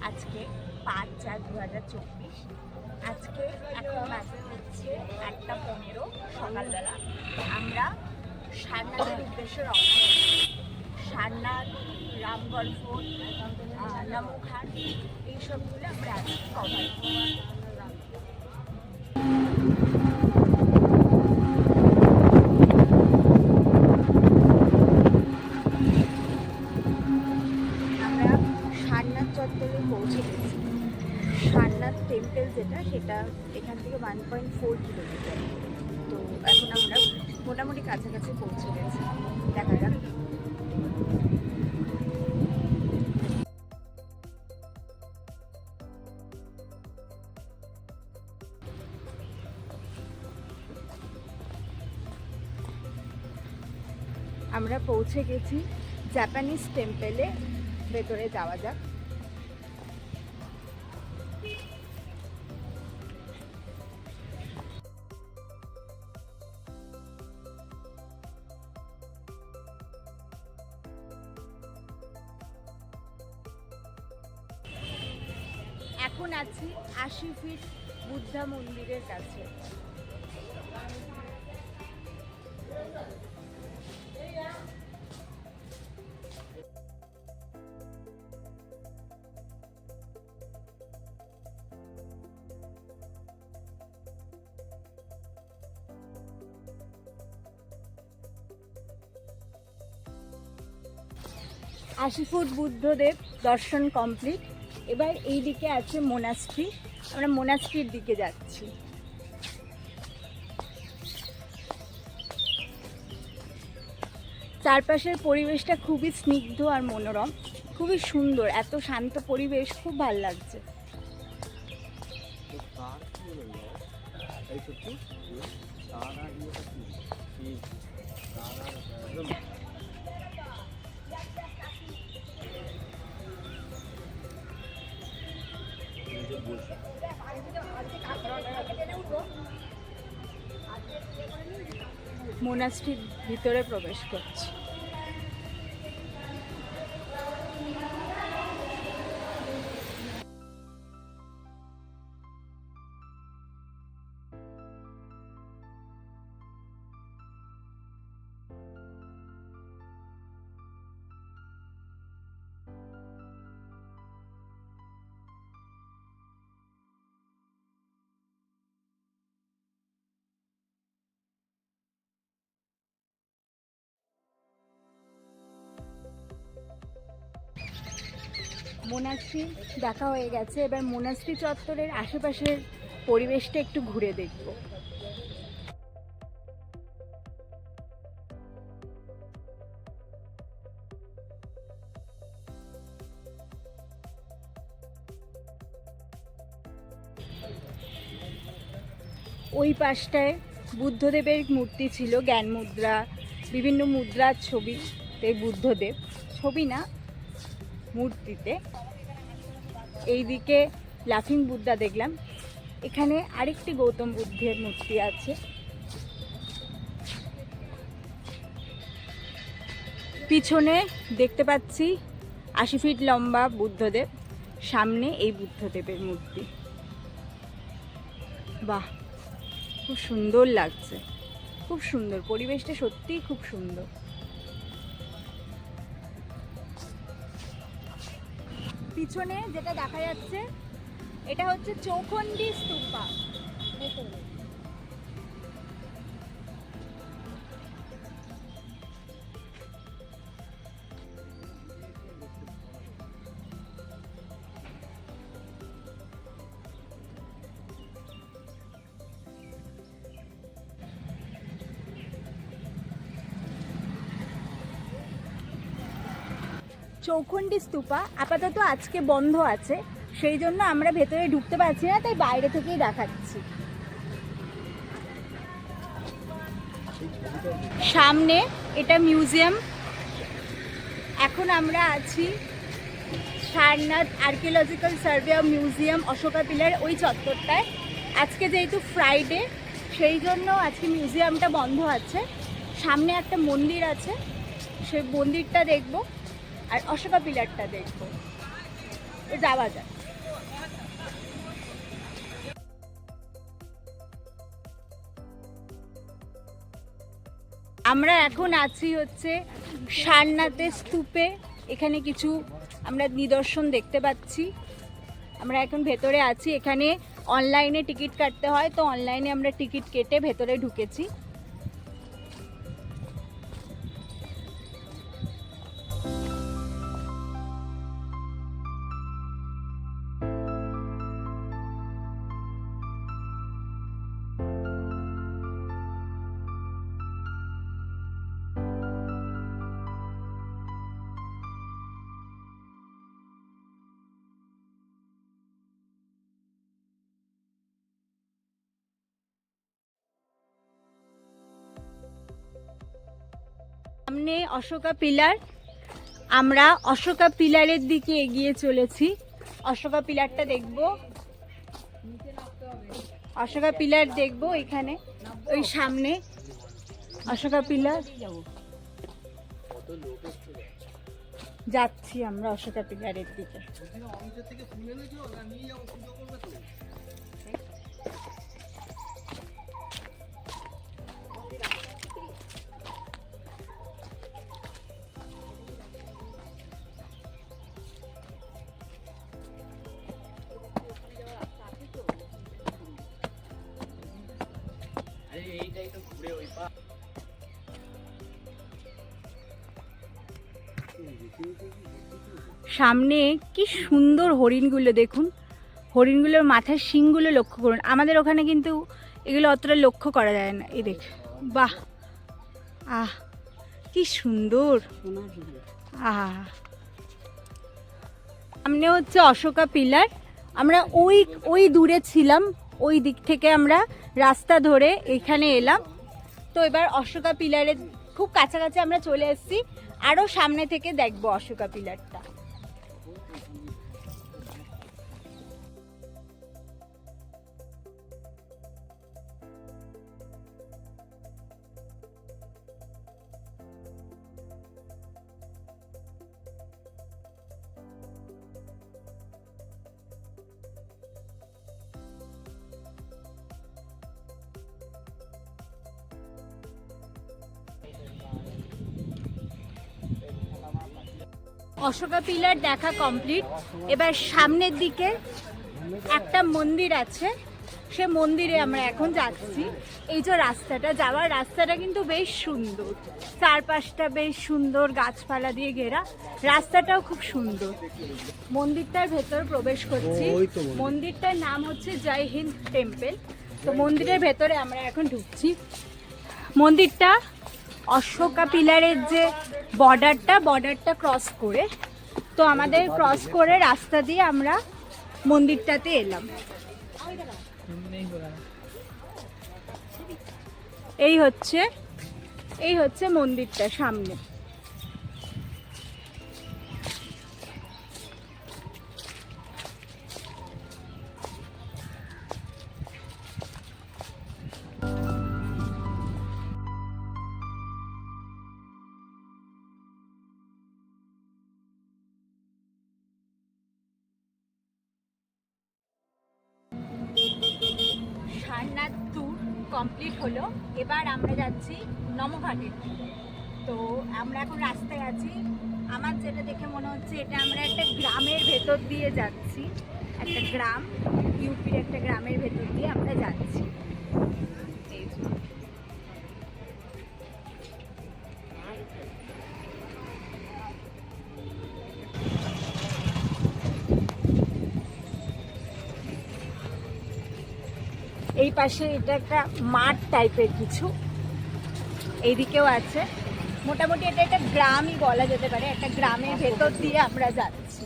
আজকে 5/4/2024। আজকে এখন বাজে হচ্ছে 8:15 সকালবেলা। আমরা সারনাথের উদ্দেশ্যে রওনা হচ্ছি। সারনাথ, রামগড় ফোর্ট, নমঘাট এইসবগুলো আমরা আজকে কভার করব। আমরা সারনাথ চত্বরে পৌঁছে গেছি। সারনাথ টেম্পল সেটা এখান থেকে 1.4 কিলোমিটার। তো এখন আমরা মোটামুটি কাছাকাছি পৌঁছে গেছি। দেখা যাক। আমরা পৌঁছে গেছি জাপানিজ টেম্পলে। ভেতরে যাওয়া যাক। এখন আছি 80 ফিট বুদ্ধা মন্দিরের কাছে। আশি ফুট বুদ্ধদেব দর্শন কমপ্লিট। এবার এই দিকে আছে মোনাস্ট্রি। আমরা মোনাস্ট্রির দিকে যাচ্ছি। চারপাশের পরিবেশটা খুবই স্নিগ্ধ আর মনোরম, খুবই সুন্দর। এত শান্ত পরিবেশ, খুব ভালো লাগছে। মোনাস্ট্রির ভিতরে প্রবেশ করছি। মোনাস্ট্রি দেখা হয়ে গেছে। এবার মোনাস্ট্রি চত্বরের আশেপাশের পরিবেশটা একটু ঘুরে দেখব। ওই পাশটায় বুদ্ধদেবের মূর্তি ছিল, জ্ঞান মুদ্রা, বিভিন্ন মুদ্রার ছবি। বুদ্ধদেব ছবি না, মূর্তিতে। এইদিকে লাফিং বুদ্ধা দেখলাম। এখানে আরেকটি গৌতম বুদ্ধের মূর্তি আছে। পিছনে দেখতে পাচ্ছি 80 ফিট লম্বা বুদ্ধদেব, সামনে এই বুদ্ধদেবের মূর্তি। বাহ, খুব সুন্দর লাগছে, খুব সুন্দর পরিবেশটা, সত্যিই খুব সুন্দর। পিছনে যেটা দেখা যাচ্ছে এটা হচ্ছে চৌখণ্ডী স্তূপা। চৌখণ্ডী স্তূপা আপাতত আজকে বন্ধ আছে, সেই জন্য আমরা ভেতরে ঢুকতে পারছি না, তাই বাইরে থেকেই দেখাচ্ছি। সামনে এটা মিউজিয়াম। এখন আমরা আছি Sarnath archaeological survey of museum, Ashoka pillar, ওই চত্বরটায়। আজকে যেহেতু ফ্রাইডে, সেই জন্য আজকে মিউজিয়ামটা বন্ধ আছে। সামনে একটা মন্দির আছে, সেই মন্দিরটা দেখব আর অশোকা পিলারটা দেখব। যাওয়া যায়। আমরা এখন আছি হচ্ছে সারনাথের স্তূপে। এখানে কিছু আমরা নিদর্শন দেখতে পাচ্ছি। আমরা এখন ভেতরে আছি। এখানে অনলাইনে টিকিট কাটতে হয়, তো অনলাইনে আমরা টিকিট কেটে ভেতরে ঢুকেছি। সামনে অশোকা পিলার। আমরা অশোকা পিলারের দিকে এগিয়ে চলেছি। অশোকা পিলারটা দেখব, অশোকা পিলার দেখব এখানে ওই সামনে অশোকা পিলার। যাচ্ছি আমরা অশোকা পিলারের দিকে। সামনে কি সুন্দর হরিণগুলো দেখুন, হরিণগুলোর মাথার শিংগুলো লক্ষ্য করুন। আমাদের ওখানে কিন্তু এগুলো অতটা লক্ষ্য করা যায় না। এই দেখ, বাহ, আহ কি সুন্দর, আহ। সামনে হচ্ছে অশোকা পিলার। আমরা ওই দূরে ছিলাম, ওই দিক থেকে আমরা রাস্তা ধরে এখানে এলাম। তো এবার অশোকা পিলারের খুব কাছাকাছি আমরা চলে এসেছি। আরও সামনে থেকে দেখবো অশোকা পিলারটা। অশোকা পিলার দেখা কমপ্লিট। এবার সামনের দিকে একটা মন্দির আছে, সে মন্দিরে আমরা এখন যাচ্ছি। এই যে রাস্তাটা, যাওয়ার রাস্তাটা কিন্তু বেশ সুন্দর, চারপাশটা বেশ সুন্দর, গাছপালা দিয়ে ঘেরা, রাস্তাটাও খুব সুন্দর। মন্দিরটার ভেতর প্রবেশ করছি। মন্দিরটার নাম হচ্ছে জয় হিন্দ টেম্পল। তো মন্দিরের ভেতরে আমরা এখন ঢুকছি। মন্দিরটা অশোকা পিলারের যে বর্ডারটা ক্রস করে, তো আমাদের ক্রস করে রাস্তা দিয়ে আমরা মন্দিরটাতে এলাম। এই হচ্ছে মন্দিরটা সামনে। সারনাথ ট্যুর কমপ্লিট হলো। এবার আমরা যাচ্ছি নমঘাটের দিকে। তো আমরা এখন রাস্তায় আছি। আমার যেটা দেখে মনে হচ্ছে এটা আমরা একটা গ্রামের ভেতর দিয়ে যাচ্ছি। একটা গ্রাম, ইউপির একটা গ্রামের ভেতর দিয়ে আমরা যাচ্ছি। এই পাশে এটা একটা মাঠ টাইপের কিছু, এইদিকেও আছে। মোটামুটি এটা একটা গ্রামই বলা যেতে পারে। একটা গ্রামের ভেতর দিয়ে আমরা যাচ্ছি।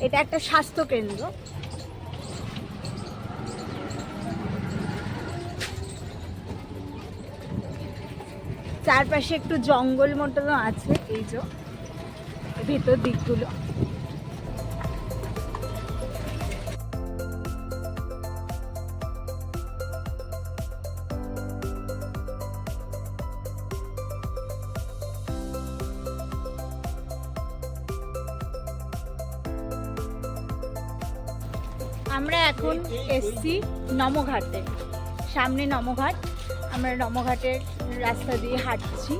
এটা একটা স্বাস্থ্য কেন্দ্র। চারপাশে একটু জঙ্গল মতনও আছে, এই যে ভেতর দিকগুলো। আমরা এখন এসছি নমঘাটে, সামনে নমঘাট। আমরা নমঘাটের রাস্তা দিয়ে হাঁটছি।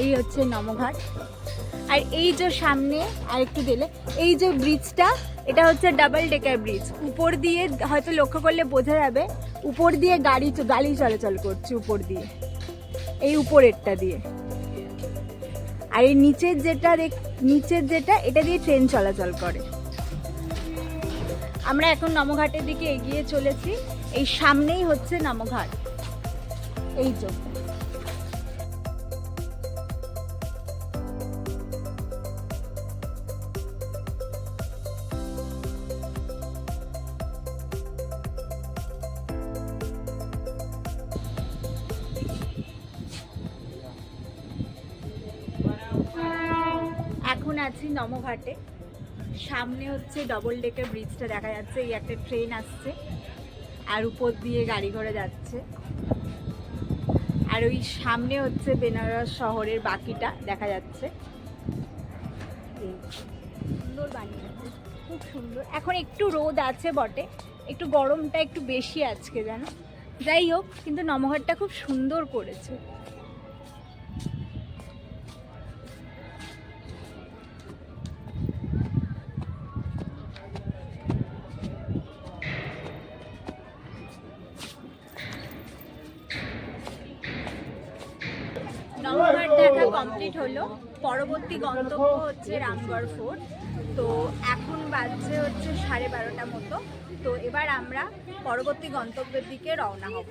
এই হচ্ছে নমঘাট। আর এই যে সামনে আর একটু দিলে এই যে ব্রিজটা, এটা হচ্ছে ডাবল ডেকার ব্রিজ। উপর দিয়ে হয়তো লক্ষ্য করলে বোঝা যাবে, উপর দিয়ে গাড়ি চলাচল করছে উপর দিয়ে, এই উপরেরটা দিয়ে। আর এই নিচের যেটা এটা দিয়ে ট্রেন চলাচল করে। আমরা এখন নমঘাটের দিকে এগিয়ে চলেছি। এই সামনেই হচ্ছে নমঘাট। এই যে এখন আছি নমঘাটে। সামনে হচ্ছে ডবল ডেকার ব্রিজটা দেখা যাচ্ছে। এই একটা ট্রেন আসছে আর উপর দিয়ে গাড়ি ঘোড়া যাচ্ছে। আর ওই সামনে হচ্ছে বেনারস শহরের বাকিটা দেখা যাচ্ছে। সুন্দর বানিয়েছে, খুব সুন্দর। এখন একটু রোদ আছে বটে, একটু গরমটা একটু বেশি আজকে যেন। যাই হোক, কিন্তু নমঘাটটা খুব সুন্দর করেছে। নমঘাট দেখা কমপ্লিট হলো। পরবর্তী গন্তব্য হচ্ছে রামগড় ফোর্ট। তো এখন বাজছে হচ্ছে 12:30 মতো। তো এবার আমরা পরবর্তী গন্তব্যের দিকে রওনা হব।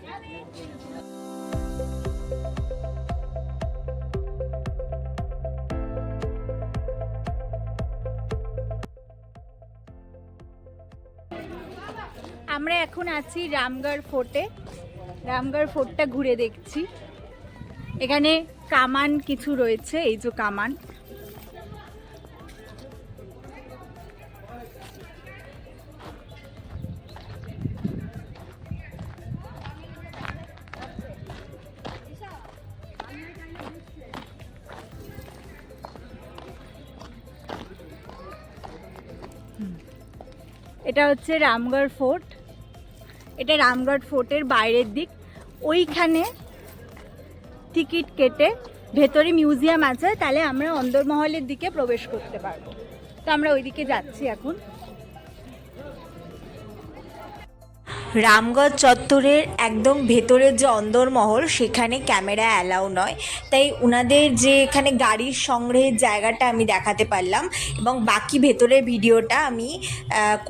আমরা এখন আছি রামগড় ফোর্টে। রামগড় ফোর্টটা ঘুরে দেখছি। এখানে কামান কিছু রয়েছে, এই যে কামান। এটা হচ্ছে রামগড় ফোর্ট। এটা রামগড় ফোর্টের বাইরের দিক। ওইখানে টিকিট কেটে ভেতরে মিউজিয়াম আছে, তাহলে আমরা অন্দরমহলের দিকে প্রবেশ করতে পারবো। তো আমরা ওইদিকে যাচ্ছি এখন। রামগড় চত্বরের একদম ভেতরের যে অন্দরমহল, সেখানে ক্যামেরা অ্যালাউ নয়। তাই ওনাদের যে এখানে গাড়ির সংগ্রহের জায়গাটা আমি দেখাতে পারলাম, এবং বাকি ভেতরের ভিডিওটা আমি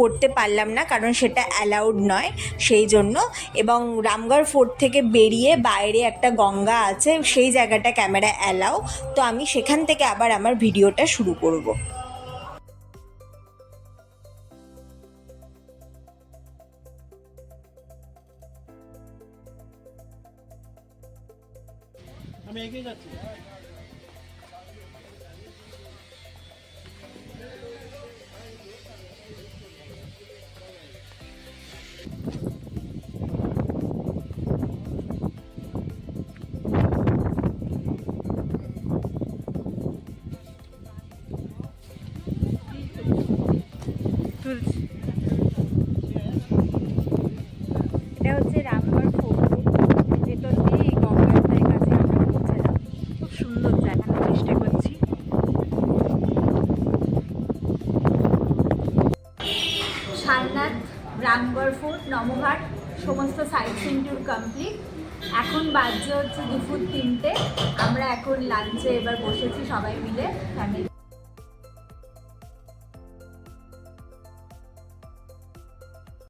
করতে পারলাম না, কারণ সেটা অ্যালাউড নয় সেই জন্য। এবং রামগড় ফোর্ট থেকে বেরিয়ে বাইরে একটা গঙ্গা আছে, সেই জায়গাটা ক্যামেরা অ্যালাউ। তো আমি সেখান থেকে আবার আমার ভিডিওটা শুরু করব। আমি এগিয়ে যাচ্ছি। এটা হচ্ছে রামগড় ফোর্ট। ভেতর দিয়ে গঙ্গার কাছে আমরা পৌঁছালাম। খুব সুন্দর দেখানোর চেষ্টা করছি। সারনাথ, রামগড় ফোর্ট, নমঘাট সমস্ত সাইট সিন ট্যুর কমপ্লিট। এখন বাজছে হচ্ছে দুপুর 3টে। আমরা এখন লাঞ্চে এবার বসেছি সবাই মিলে ফ্যামিলি।